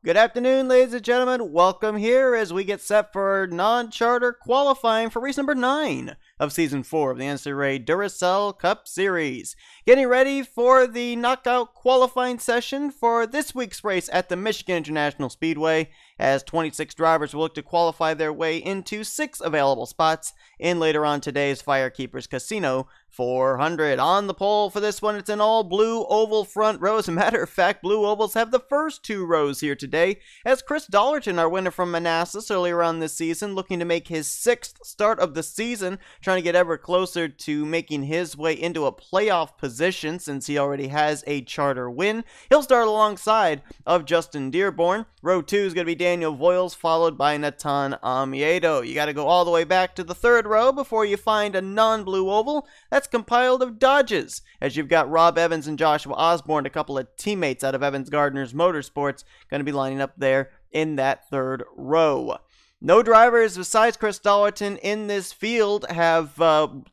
Good afternoon, ladies and gentlemen. Welcome here as we get set for non-charter qualifying for race number 9 of Season 4 of the NNSCRA Duracell Cup Series. Getting ready for the knockout qualifying session for this week's race at the Michigan International Speedway, as 26 drivers will look to qualify their way into 6 available spots in later on today's Firekeepers Casino 400. On the pole for this one, it's an all-blue oval front row. As a matter of fact, blue ovals have the first 2 rows here today, as C Dollerton, our winner from Manassas earlier on this season, looking to make his 6th start of the season, trying to get ever closer to making his way into a playoff position since he already has a charter win. He'll start alongside of J Dearborn. Row 2 is going to be D Voyles, followed by N Amoedo. You got to go all the way back to the 3rd row before you find a non-blue oval that's compiled of Dodges, as you've got Rob Evans and J Osborne, a couple of teammates out of Evans Gardner's Motorsports, going to be lining up there in that 3rd row. No drivers besides C Dollerton in this field have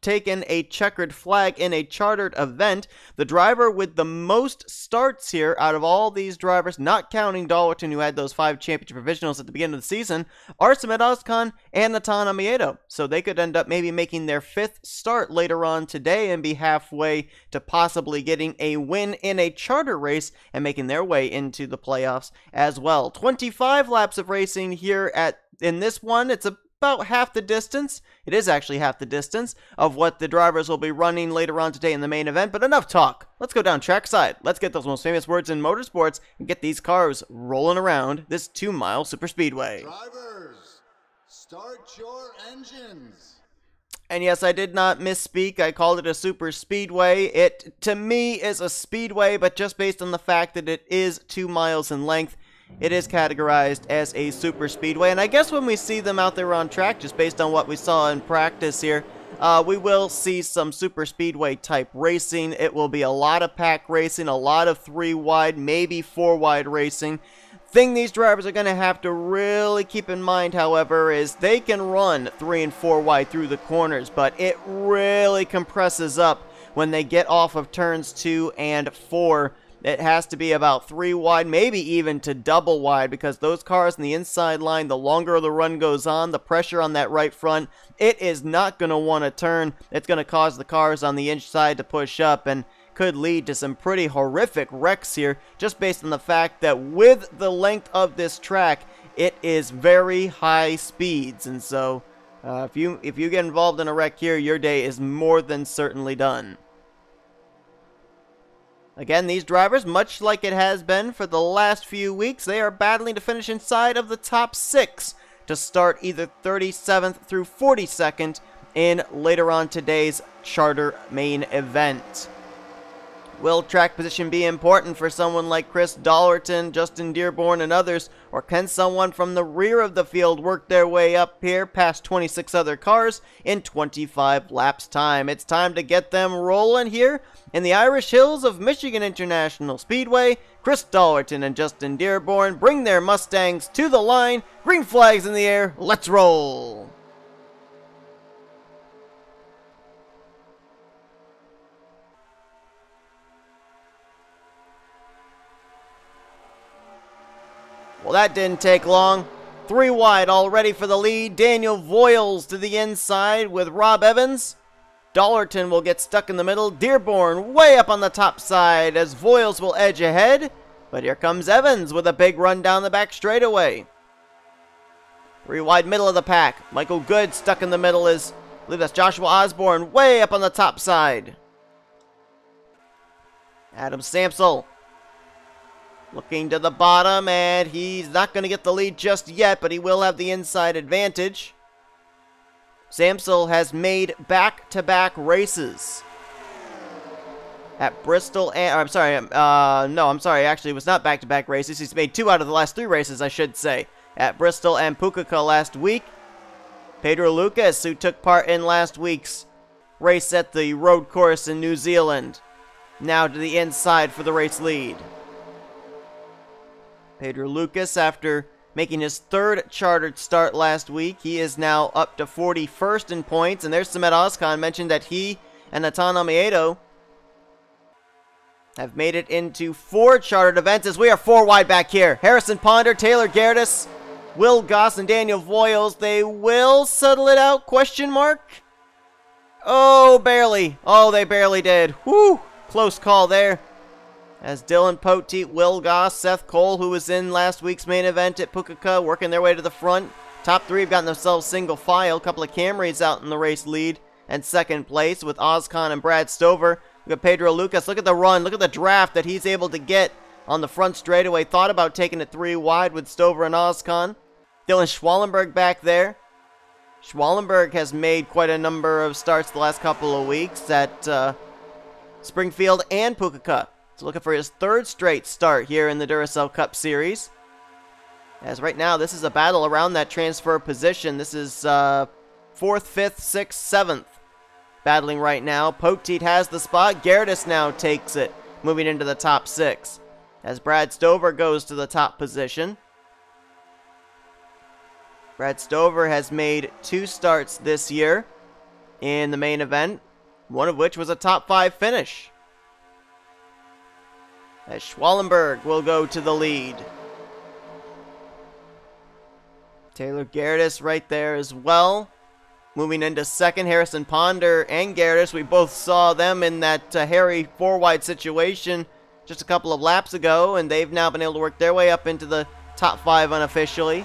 taken a checkered flag in a chartered event. The driver with the most starts here out of all these drivers, not counting Dollerton, who had those 5 championship provisionals at the beginning of the season, are S Ozkan and N Amoedo. So they could end up maybe making their 5th start later on today and be halfway to possibly getting a win in a charter race and making their way into the playoffs as well. 25 laps of racing here in this one. It's about half the distance. It is actually half the distance of what the drivers will be running later on today in the main event. But enough talk. Let's go down trackside. Let's get those most famous words in motorsports and get these cars rolling around this 2-mile superspeedway. Drivers, start your engines. And yes, I did not misspeak. I called it a super speedway. It, to me, is a speedway, but just based on the fact that it is 2 miles in length, it is categorized as a super speedway. And I guess when we see them out there on track, just based on what we saw in practice here, we will see some super speedway type racing. It will be a lot of pack racing, a lot of 3 wide, maybe 4 wide racing. Thing these drivers are going to have to really keep in mind, however, is they can run 3 and 4 wide through the corners, but it really compresses up when they get off of turns 2 and 4. It has to be about 3 wide, maybe even to double wide, because those cars in the inside line, the longer the run goes on, the pressure on that right front, it is not going to want to turn. It's going to cause the cars on the inside to push up and could lead to some pretty horrific wrecks here, just based on the fact that with the length of this track, it is very high speeds. And so, if you get involved in a wreck here, your day is more than certainly done. Again, these drivers, much like it has been for the last few weeks, they are battling to finish inside of the top 6 to start either 37th through 42nd in later on today's charter main event. Will track position be important for someone like C Dollerton, J Dearborn, and others, or can someone from the rear of the field work their way up here past 26 other cars in 25 laps time? It's time to get them rolling here in the Irish Hills of Michigan International Speedway. C Dollerton and J Dearborn bring their Mustangs to the line. Green flags in the air. Let's roll. Well, that didn't take long. 3 wide already for the lead. D Voyles to the inside with Rob Evans. Dollerton will get stuck in the middle. Dearborn way up on the top side as Voyles will edge ahead. But here comes Evans with a big run down the back straightaway. 3 wide middle of the pack. Michael Good stuck in the middle is, I believe that's J Osborne way up on the top side. A Sampsell looking to the bottom, and he's not going to get the lead just yet, but he will have the inside advantage. Sampsell has made back-to-back races at Bristol, and actually it was not back-to-back races. He's made 2 out of the last 3 races, I should say, at Bristol and Pukekohe last week. Pedro Lucas, who took part in last week's race at the road course in New Zealand, now to the inside for the race lead. Pedro Lucas, after making his 3rd chartered start last week, he is now up to 41st in points. And there's J Osborne mentioned that he and N Amoedo have made it into 4 chartered events as we are 4 wide back here. Harrison Ponder, T Gehrdes, W Goss, and D Voyles. They will settle it out, question mark? Oh, barely. Oh, they barely did. Whew, close call there. As Dylan Poteet, W Goss, Seth Cole, who was in last week's main event at Pukekohe, working their way to the front. Top 3 have gotten themselves single file. A couple of Camrys out in the race lead. And second place with Ozkan and Brad Stover. Look at Pedro Lucas. Look at the run. Look at the draft that he's able to get on the front straightaway. Thought about taking it 3 wide with Stover and Ozkan. Dylan Schwallenberg back there. Schwallenberg has made quite a number of starts the last couple of weeks at Springfield and Pukekohe. So looking for his 3rd straight start here in the Duracell Cup Series. As right now, this is a battle around that transfer position. This is 4th, 5th, 6th, 7th. Battling right now. Poteet has the spot. Gehrdes now takes it, moving into the top 6. As Brad Stover goes to the top position. Brad Stover has made 2 starts this year in the main event, one of which was a top 5 finish. As Schwallenberg will go to the lead. T Gehrdes right there as well. Moving into 2nd, Harrison Ponder and Gehrdes. We both saw them in that hairy 4-wide situation just a couple of laps ago, and they've now been able to work their way up into the top 5 unofficially.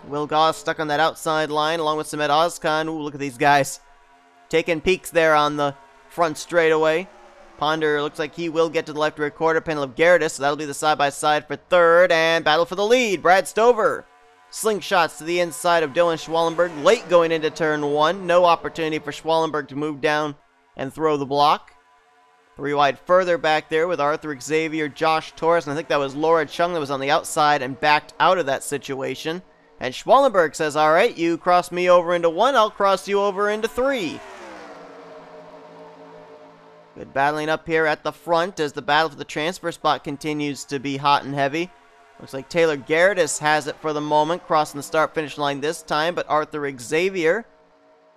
W Goss stuck on that outside line along with S Ozkan. Ooh, look at these guys taking peeks there on the front straightaway. Ponder looks like he will get to the left rear quarter panel of Gehrdes, so that'll be the side-by-side for 3rd, and battle for the lead. Brad Stover. Slingshots to the inside of Dylan Schwallenberg, late going into turn 1. No opportunity for Schwallenberg to move down and throw the block. 3 wide further back there with Arthur Xavier, J Taurus, and I think that was L Chung that was on the outside and backed out of that situation. And Schwallenberg says, all right, you cross me over into 1, I'll cross you over into 3. Good battling up here at the front as the battle for the transfer spot continues to be hot and heavy. Looks like T Gehrdes has it for the moment, crossing the start-finish line this time, but Arthur Xavier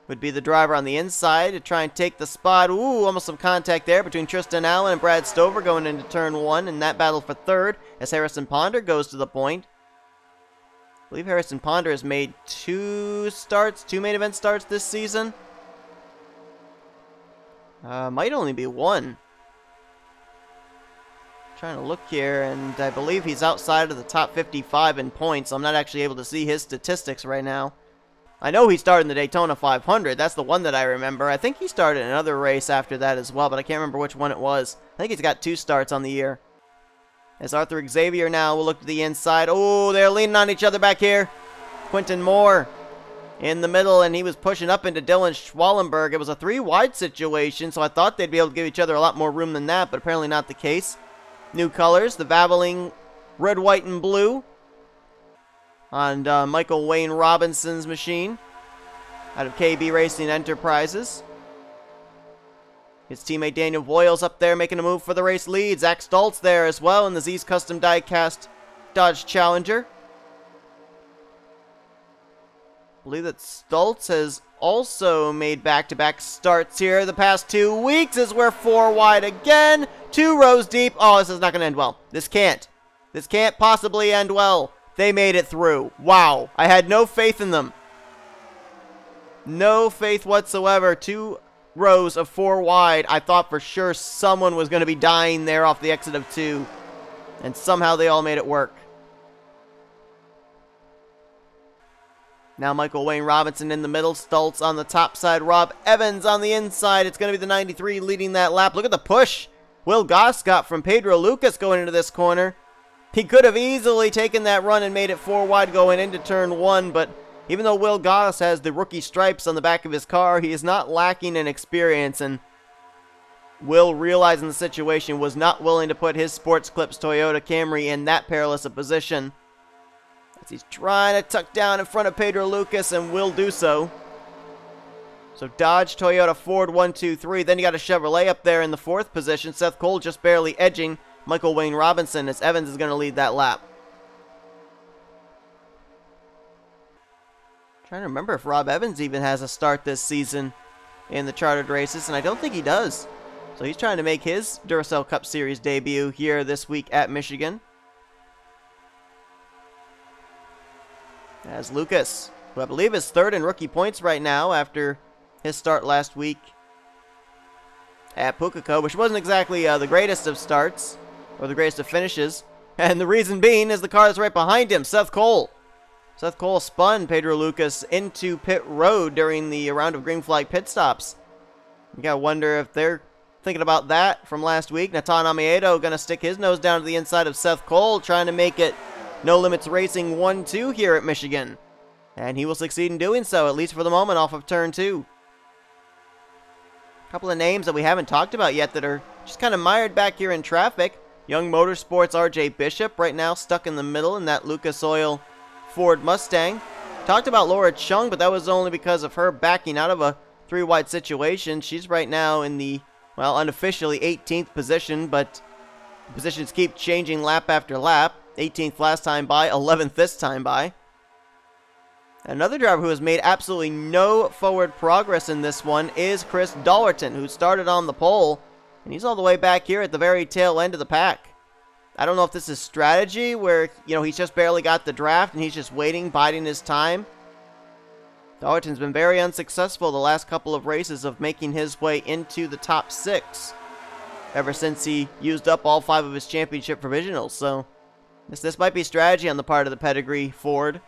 would be the driver on the inside to try and take the spot. Ooh, almost some contact there between Tristan Allen and Brad Stover going into turn 1 in that battle for 3rd as Harrison Ponder goes to the point. I believe Harrison Ponder has made 2 main event starts this season. Might only be 1. Trying to look here, and I believe he's outside of the top 55 in points. So I'm not actually able to see his statistics right now. I know he started in the Daytona 500. That's the one that I remember. I think he started in another race after that as well, but I can't remember which one it was. I think he's got 2 starts on the year. As Arthur Xavier now will look to the inside. Oh, they're leaning on each other back here. Quentin Moore in the middle, and he was pushing up into Dylan Schwallenberg. It was a 3-wide situation, so I thought they'd be able to give each other a lot more room than that, but apparently not the case. New colors, the Vabeling red, white, and blue on Michael Wayne Robinson's machine out of KB Racing Enterprises. His teammate Daniel Voyles up there making a move for the race lead. Z Stultz there as well in the Z's Custom Diecast Dodge Challenger. I believe that Stultz has also made back-to-back starts here the past 2 weeks as we're 4 wide again. 2 rows deep. Oh, this is not going to end well. This can't. This can't possibly end well. They made it through. Wow. I had no faith in them. No faith whatsoever. 2 rows of 4 wide. I thought for sure someone was going to be dying there off the exit of 2. And somehow they all made it work. Now Michael Wayne Robinson in the middle. Stultz on the top side. Rob Evans on the inside. It's going to be the 93 leading that lap. Look at the push W Goss got from Pedro Lucas going into this corner. He could have easily taken that run and made it 4 wide going into turn 1, but even though W Goss has the rookie stripes on the back of his car, he is not lacking in experience, and Will, realizing the situation, was not willing to put his Sports Clips Toyota Camry in that perilous a position. As he's trying to tuck down in front of Pedro Lucas and will do so. So Dodge, Toyota, Ford, 1, 2, 3. Then you got a Chevrolet up there in the 4th position. Seth Cole just barely edging Michael Wayne Robinson as Evans is going to lead that lap. Trying to remember if Rob Evans even has a start this season in the chartered races, and I don't think he does. So he's trying to make his Duracell Cup Series debut here this week at Michigan. As Lucas, who I believe is third in rookie points right now after his start last week at Pukekohe, which wasn't exactly the greatest of starts, or the greatest of finishes. And the reason being is the car that's right behind him, Seth Cole. Seth Cole spun Pedro Lucas into pit road during the round of green flag pit stops. You gotta wonder if they're thinking about that from last week. N Amoedo gonna stick his nose down to the inside of Seth Cole, trying to make it No Limits Racing 1-2 here at Michigan. And he will succeed in doing so, at least for the moment, off of turn 2. A couple of names that we haven't talked about yet that are just kind of mired back here in traffic. Young Motorsports RJ Bishop right now stuck in the middle in that Lucas Oil Ford Mustang. Talked about Laura Chung, but that was only because of her backing out of a 3-wide situation. She's right now in the, well, unofficially 18th position, but positions keep changing lap after lap. 18th last time by, 11th this time by. Another driver who has made absolutely no forward progress in this one is Chris Dollerton, who started on the pole, and he's all the way back here at the very tail end of the pack. I don't know if this is strategy where, you know, he's just barely got the draft and he's just waiting, biding his time. Dollerton's been very unsuccessful the last couple of races of making his way into the top 6 ever since he used up all 5 of his championship provisionals. So this might be strategy on the part of the pedigree Ford.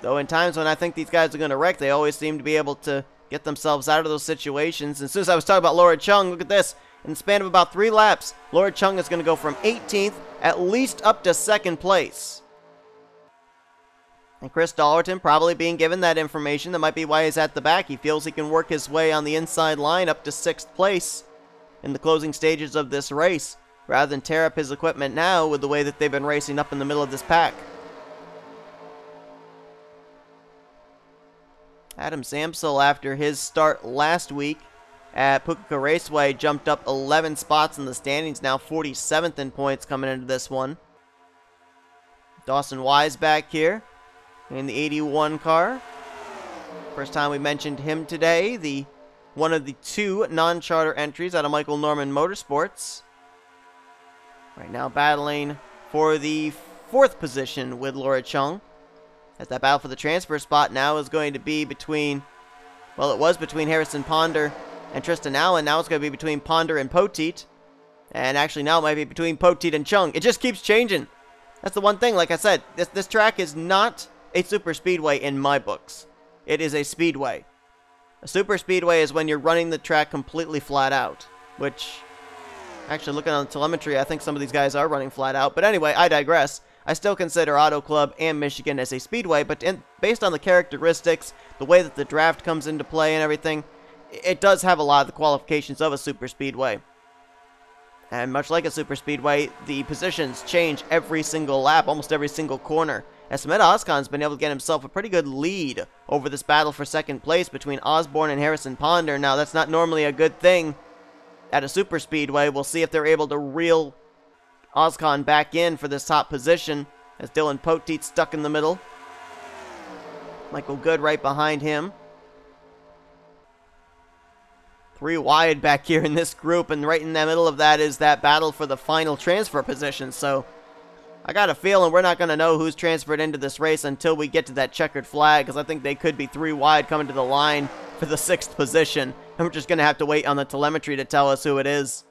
Though in times when I think these guys are going to wreck, they always seem to be able to get themselves out of those situations. And as soon as I was talking about Laura Chung, look at this. In the span of about 3 laps, Laura Chung is going to go from 18th at least up to 2nd place. And Chris Dollerton probably being given that information. That might be why he's at the back. He feels he can work his way on the inside line up to 6th place in the closing stages of this race, rather than tear up his equipment now with the way that they've been racing up in the middle of this pack. A Sampsell, after his start last week at Pukekohe Raceway, jumped up 11 spots in the standings, now 47th in points coming into this one. Dawson Wise back here in the 81 car. First time we mentioned him today, one of the 2 non-charter entries out of Michael Norman Motorsports. Right now battling for the 4th position with Laura Chung. As that battle for the transfer spot now is going to be between, well, it was between Harrison Ponder and Tristan Allen. Now it's going to be between Ponder and Poteet. And actually now it might be between Poteet and Chung. It just keeps changing. That's the one thing, like I said, this track is not a super speedway in my books. It is a speedway. A super speedway is when you're running the track completely flat out. Which, actually looking on the telemetry, I think some of these guys are running flat out. But anyway, I digress. I still consider Auto Club and Michigan as a speedway, but based on the characteristics, the way that the draft comes into play and everything, it does have a lot of the qualifications of a super speedway. And much like a super speedway, the positions change every single lap, almost every single corner. As S Ozkan's been able to get himself a pretty good lead over this battle for 2nd place between Osborne and Harrison Ponder. Now, that's not normally a good thing at a super speedway. We'll see if they're able to reel Ozkan back in for this top position, as Dylan Poteet stuck in the middle. Michael Good right behind him. 3 wide back here in this group, and right in the middle of that is that battle for the final transfer position. So I got a feeling we're not going to know who's transferred into this race until we get to that checkered flag, because I think they could be 3 wide coming to the line for the 6th position, and we're just going to have to wait on the telemetry to tell us who it is.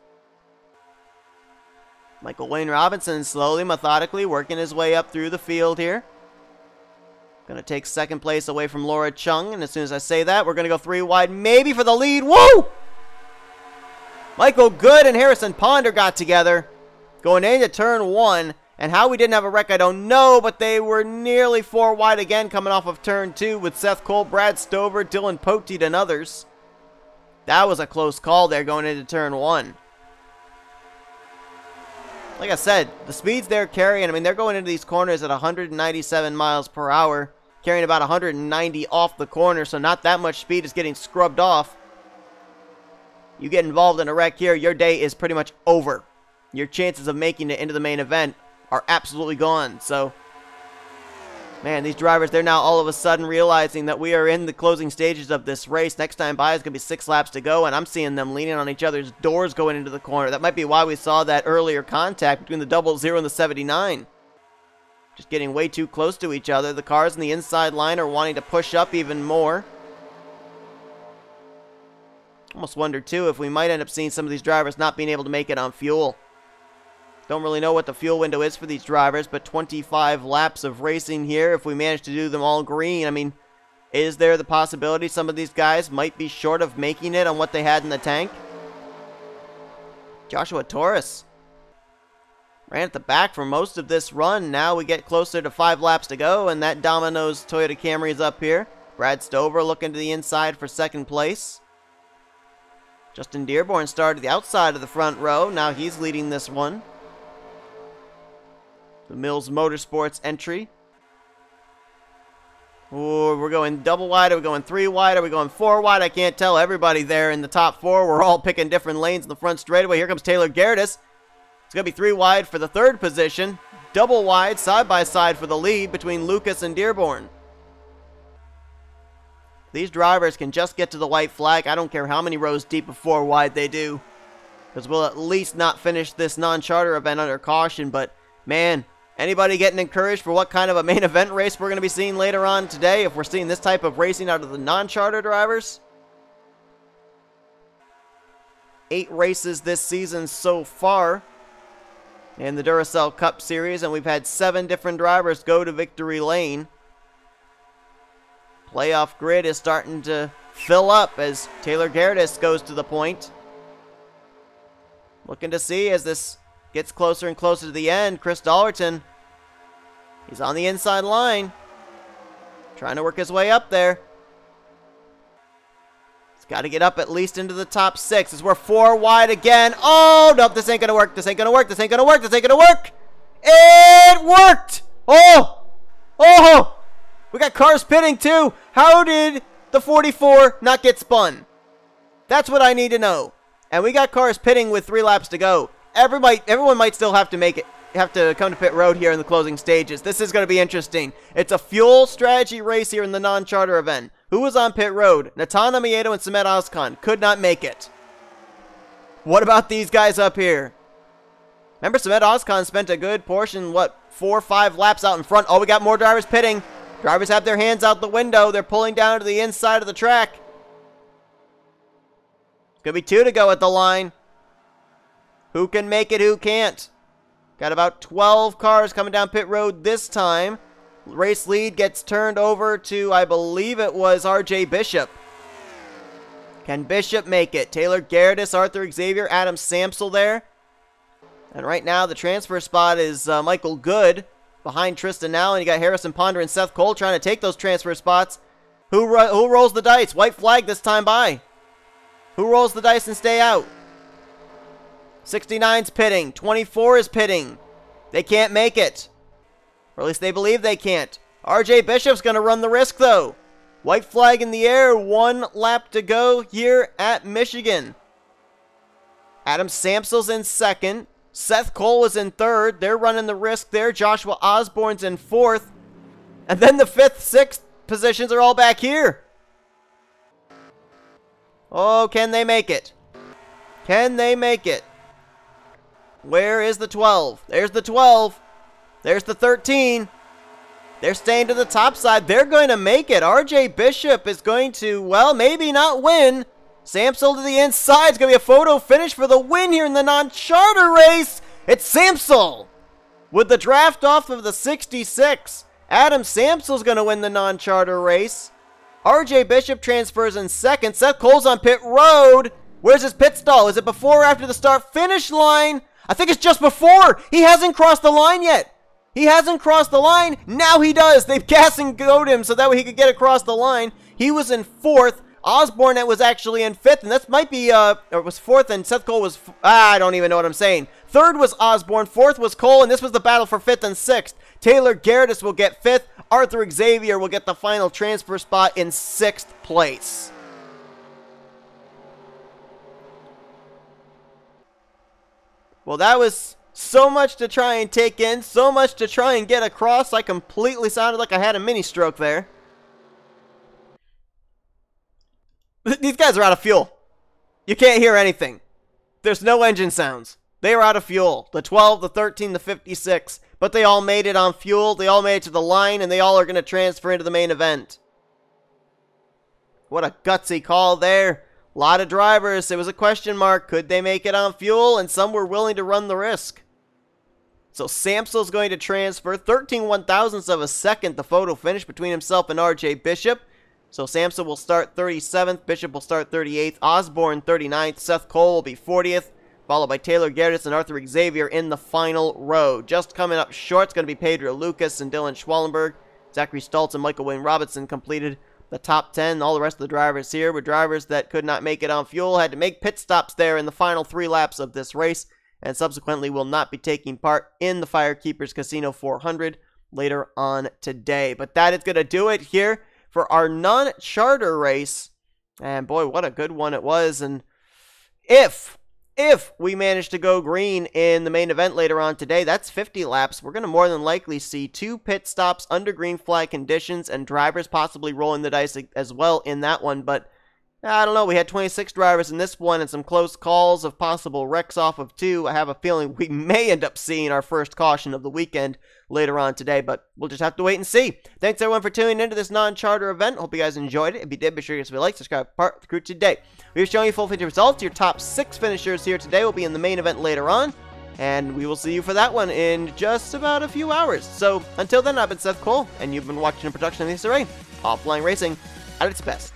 Michael Wayne Robinson slowly, methodically working his way up through the field here. Going to take 2nd place away from Laura Chung, and as soon as I say that, we're going to go 3 wide, maybe for the lead. Woo! Michael Good and Harrison Ponder got together going into turn 1, and how we didn't have a wreck, I don't know, but they were nearly 4 wide again coming off of turn 2 with Seth Cole, Brad Stover, Dylan Poteet, and others. That was a close call there going into turn 1. Like I said, the speeds they're carrying, I mean, they're going into these corners at 197 miles per hour, carrying about 190 off the corner, so not that much speed is getting scrubbed off. You get involved in a wreck here, your day is pretty much over. Your chances of making it into the main event are absolutely gone. So Man, these drivers, they're now all of a sudden realizing that we are in the closing stages of this race. Next time by is going to be 6 laps to go, and I'm seeing them leaning on each other's doors going into the corner. That might be why we saw that earlier contact between the 00 and the 79. Just getting way too close to each other. The cars in the inside line are wanting to push up even more. Almost wonder, too, if we might end up seeing some of these drivers not being able to make it on fuel. Don't really know what the fuel window is for these drivers, but 25 laps of racing here. If we manage to do them all green, I mean, is there the possibility some of these guys might be short of making it on what they had in the tank? J Taurus ran at the back for most of this run. Now we get closer to 5 laps to go, and that Domino's Toyota Camry is up here. Brad Stover looking to the inside for second place. Justin Dearborn started the outside of the front row. Now he's leading this one. The Mills Motorsports entry. Ooh, we're going double wide. Are we going 3 wide? Are we going 4 wide? I can't tell. Everybody there in the top 4. We're all picking different lanes in the front straightaway. Here comes T Gehrdes. It's going to be 3 wide for the 3rd position. Double wide, side by side for the lead between Lucas and Dearborn. These drivers can just get to the white flag. I don't care how many rows deep of 4 wide they do, because we'll at least not finish this non-charter event under caution. But, man, anybody getting encouraged for what kind of a main event race we're going to be seeing later on today if we're seeing this type of racing out of the non-charter drivers? 8 races this season so far in the Duracell Cup Series, and we've had 7 different drivers go to victory lane. Playoff grid is starting to fill up as T Gehrdes goes to the point. Looking to see as this gets closer and closer to the end. Chris Dollerton, he's on the inside line, trying to work his way up there. He's got to get up at least into the top 6 as we're 4 wide again. Oh, nope, this ain't going to work. This ain't going to work. This ain't going to work. This ain't going to work. It worked. Oh, oh. We got cars pitting too. How did the 44 not get spun? That's what I need to know. And we got cars pitting with 3 laps to go. Everyone might still have to come to pit road here in the closing stages. This is going to be interesting. It's a fuel strategy race here in the non-charter event. Who was on pit road? N Amoedo and S Ozkan could not make it. What about these guys up here? Remember, S Ozkan spent a good portion, 4 or 5 laps out in front. Oh, we got more drivers pitting. Drivers have their hands out the window. They're pulling down to the inside of the track. It's going to be 2 to go at the line. Who can make it, who can't? Got about 12 cars coming down pit road this time. Race lead gets turned over to, I believe it was RJ Bishop. Can Bishop make it? T Gehrdes, A Xavier, A Sampsell there. And right now the transfer spot is Michael Good behind Tristan now, and you got Harrison Ponder and Seth Cole trying to take those transfer spots. Who rolls the dice? White flag this time by. Who rolls the dice and stay out? 69's pitting. 24 is pitting. They can't make it. Or at least they believe they can't. RJ Bishop's going to run the risk, though. White flag in the air. 1 lap to go here at Michigan. A Sampsell's in 2nd. Seth Cole is in 3rd. They're running the risk there. Joshua Osborne's in 4th. And then the 5th, 6th positions are all back here. Oh, can they make it? Can they make it? Where is the 12? There's the 12. There's the 13. They're staying to the top side. They're going to make it. RJ Bishop is going to, well, maybe not win. Sampsell to the inside. It's going to be a photo finish for the win here in the non-charter race. It's Sampsell with the draft off of the 66. A Sampsell's going to win the non-charter race. RJ Bishop transfers in 2nd. Seth Cole's on pit road. Where's his pit stall? Is it before or after the start-finish line? I think it's just before. He hasn't crossed the line yet. He hasn't crossed the line. Now he does. They've gas and go'd him so that way he could get across the line. He was in 4th. Osborne that was actually in 5th, and that might be, or it was 4th, and Seth Cole was, I don't even know what I'm saying. 3rd was Osborne, 4th was Cole, and this was the battle for 5th and 6th. T Gehrdes will get 5th. A Xavier will get the final transfer spot in 6th place. Well, that was So much to try and take in, so much to try and get across. I completely sounded like I had a mini stroke there. These guys are out of fuel. You can't hear anything. There's no engine sounds. They are out of fuel. The 12, the 13, the 56. But they all made it on fuel. They all made it to the line, and they all are going to transfer into the main event. What a gutsy call there. A lot of drivers. It was a question mark. Could they make it on fuel? And some were willing to run the risk. So Sampsell's going to transfer 13 1/1000ths of a second, the photo finish between himself and RJ Bishop. So Sampsell will start 37th, Bishop will start 38th, Osborne 39th, Seth Cole will be 40th, followed by T Gehrdes and Arthur Xavier in the final row. Just coming up short, it's going to be Pedro Lucas and Dylan Schwallenberg. Zachary Stultz and Michael Wayne Robinson completed the top 10. All the rest of the drivers here were drivers that could not make it on fuel, had to make pit stops there in the final 3 laps of this race, and subsequently will not be taking part in the Firekeepers Casino 400 later on today. But that is going to do it here for our non-charter race. And boy, what a good one it was. And if we manage to go green in the main event later on today, that's 50 laps. We're going to more than likely see 2 pit stops under green flag conditions and drivers possibly rolling the dice as well in that one. But I don't know. We had 26 drivers in this one and some close calls of possible wrecks off of 2. I have a feeling we may end up seeing our first caution of the weekend later on today, but we'll just have to wait and see. Thanks everyone for tuning into this non-charter event. Hope you guys enjoyed it. If you did, be sure to give us a like, subscribe, part of the crew today. We've shown you full feature results. Your top 6 finishers here today will be in the main event later on, and we will see you for that one in just about a few hours. So until then, I've been Seth Cole, and you've been watching a production of NNSCRA Offline Racing at its best.